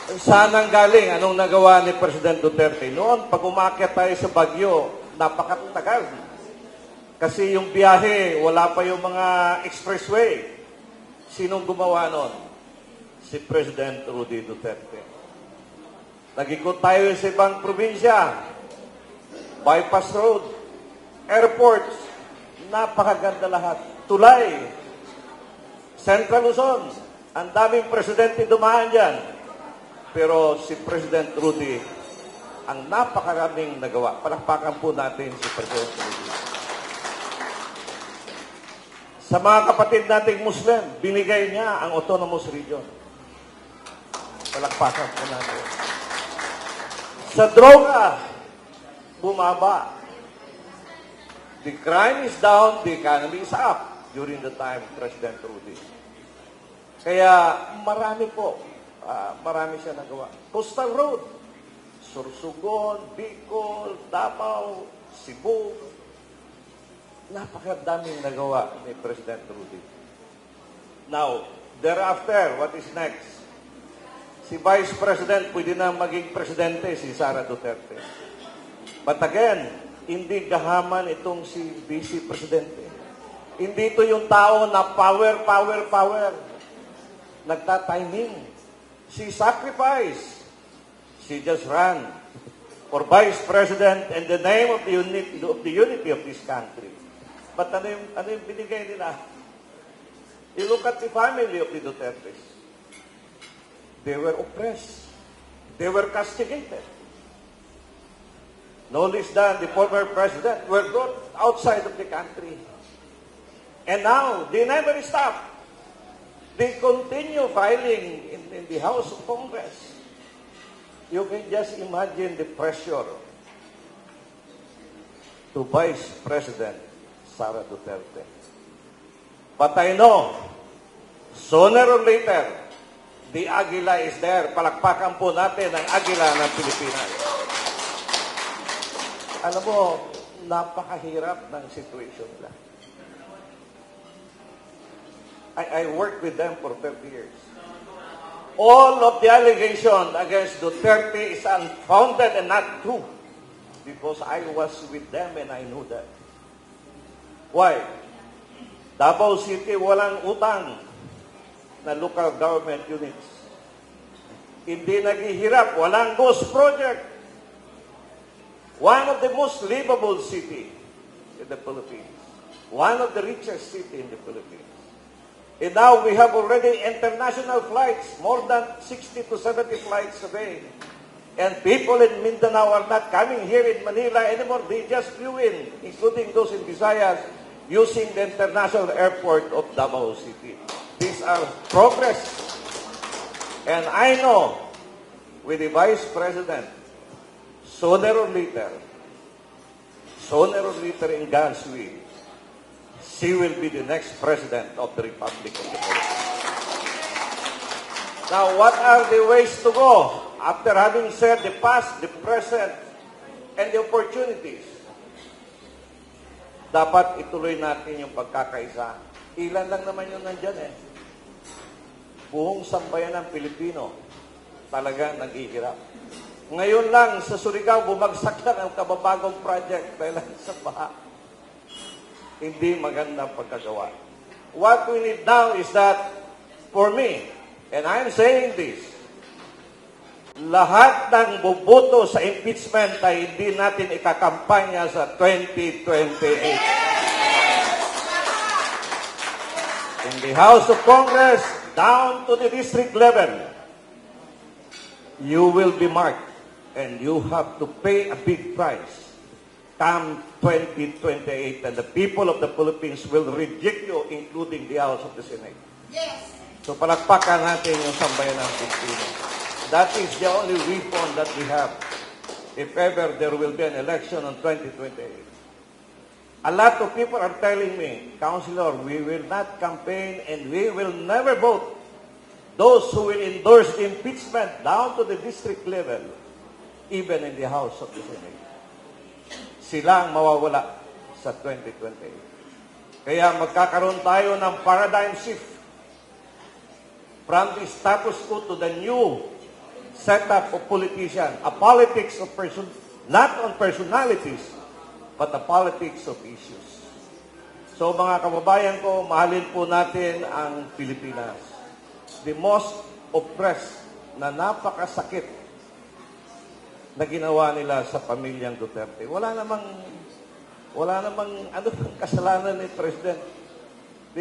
Saan ang galing? Anong nagawa ni President Duterte? Noon, pag umakyat tayo sa Baguio, napakatagal. Kasi yung biyahe, wala pa yung mga expressway. Sinong gumawa noon? Si President Rudy Duterte. Nag-ikot tayo sa ibang probinsya. Bypass road, airports, napakaganda lahat. Tulay, Central Luzon, ang daming presidente dumaan dyan. Pero si President Rudy, ang napakaraming nagawa. Palakpakan po natin si President Rudy. Sa mga kapatid nating Muslim, binigay niya ang autonomous region. Palakpakan po natin. Sa droga, bumaba. The crime is down, the economy is up during the time of President Rudy. Kaya marami po, marami siya nagawa. Coastal Road, Sorsogon, Bicol, Davao, Cebu, napakadaming nagawa ni President Rudy. Now, thereafter, what is next? Si Vice President, pwede na maging presidente, si Sara Duterte. But again, hindi gahaman itong si Vice Presidente. Hindi ito yung tao na power. Nagtatiming. She sacrificed. She just ran for Vice President in the name of the unity of this country. But ano yung binigay nila? You look at the family of the Dutertes. They were oppressed. They were castigated. No less than the former president were brought outside of the country. And now, they never stop. They continue filing in the House of Congress. You can just imagine the pressure to Vice President Sara Duterte. But I know, sooner or later, the Agila is there. Palakpakan po natin ang Agila ng Pilipinas. Alam mo, napakahirap ng situation nila. I worked with them for 30 years. All of the allegation against Duterte is unfounded and not true because I was with them and I knew that. Why? Davao City walang utang na local government units. Hindi naghihirap, walang ghost project. One of the most livable city in the Philippines. One of the richest city in the Philippines. And now we have already international flights, more than 60 to 70 flights a day. And people in Mindanao are not coming here in Manila anymore. They just flew in, including those in Visayas, using the international airport of Davao City. These are progress. And I know, with the Vice President, sooner or later in God's will, she will be the next President of the Republic of the Philippines. Now, what are the ways to go? After having said the past, the present, and the opportunities, dapat ituloy natin yung pagkakaisa. Ilan lang naman yung nandyan eh. Buong sambayan ng Pilipino talaga nag-ihirap. Ngayon lang, sa Surigao, bumagsak lang ang kababagong project dahil sa baha. Hindi magandang pagkagawa. What we need now is that, for me, and I'm saying this, lahat ng buboto sa impeachment ay hindi natin ikakampanya sa 2028. In the House of Congress, down to the district level, you will be marked and you have to pay a big price come 2028 and the people of the Philippines will reject you, including the House of the Senate. Yes. So palakpakan natin yung sambayan ng Pilipino. That is the only weapon that we have if ever there will be an election on 2028. A lot of people are telling me, Councilor, we will not campaign and we will never vote. Those who will endorse the impeachment down to the district level, even in the House of the Senate, sila ang mawawala sa 2028. Kaya magkakaroon tayo ng paradigm shift from the status quo to the new setup of politician, a politics of not on personalities, but a politics of issues. So mga kababayan ko, mahalin po natin ang Pilipinas. The most oppressed na napakasakit na ginawa nila sa pamilyang Duterte. Wala namang ano bang kasalanan ni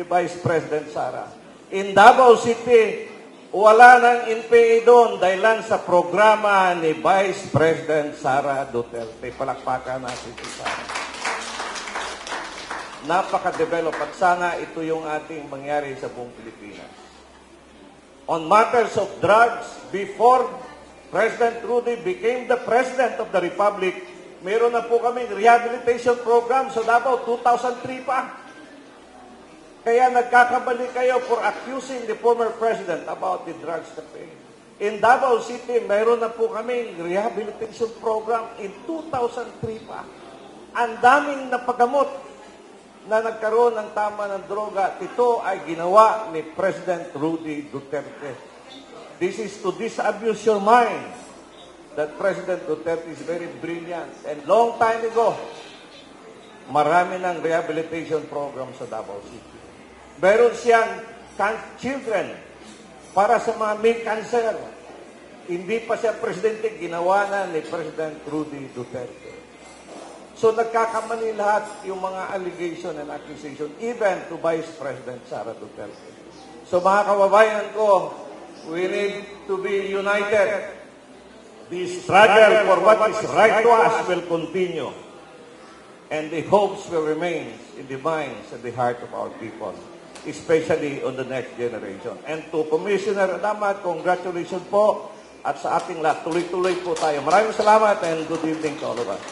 Vice President Sara. In Davao City, wala nang NPA doon dahilan sa programa ni Vice President Sara Duterte. Palakpakan natin si Sara. Napaka-develop at sana ito yung ating mangyari sa buong Pilipinas. On matters of drugs, before President Rudy became the President of the Republic, meron na po kaming rehabilitation program sa Davao, 2003 pa. Kaya nagkakamali kayo for accusing the former President about the drugs campaign. In Davao City, meron na po kaming rehabilitation program in 2003 pa. Ang daming napagamot na nagkaroon ng tama ng droga, ito ay ginawa ni President Rudy Duterte. This is to disabuse your mind that President Duterte is very brilliant. And long time ago, marami ng rehabilitation program sa Davao City. Meron siyang children para sa mga may cancer. Hindi pa siya presidente, ginawa na ni President Rudy Duterte. So nagkakamali lahat yung mga allegation and accusation, even to Vice President Sara Duterte. So mga kababayan ko, we need to be united. The struggle for what is right to us will continue. And the hopes will remain in the minds and the heart of our people, especially on the next generation. And to Commissioner Adamat, congratulations po. At sa ating lahat, tuloy-tuloy po tayo. Maraming salamat and good evening to all of us.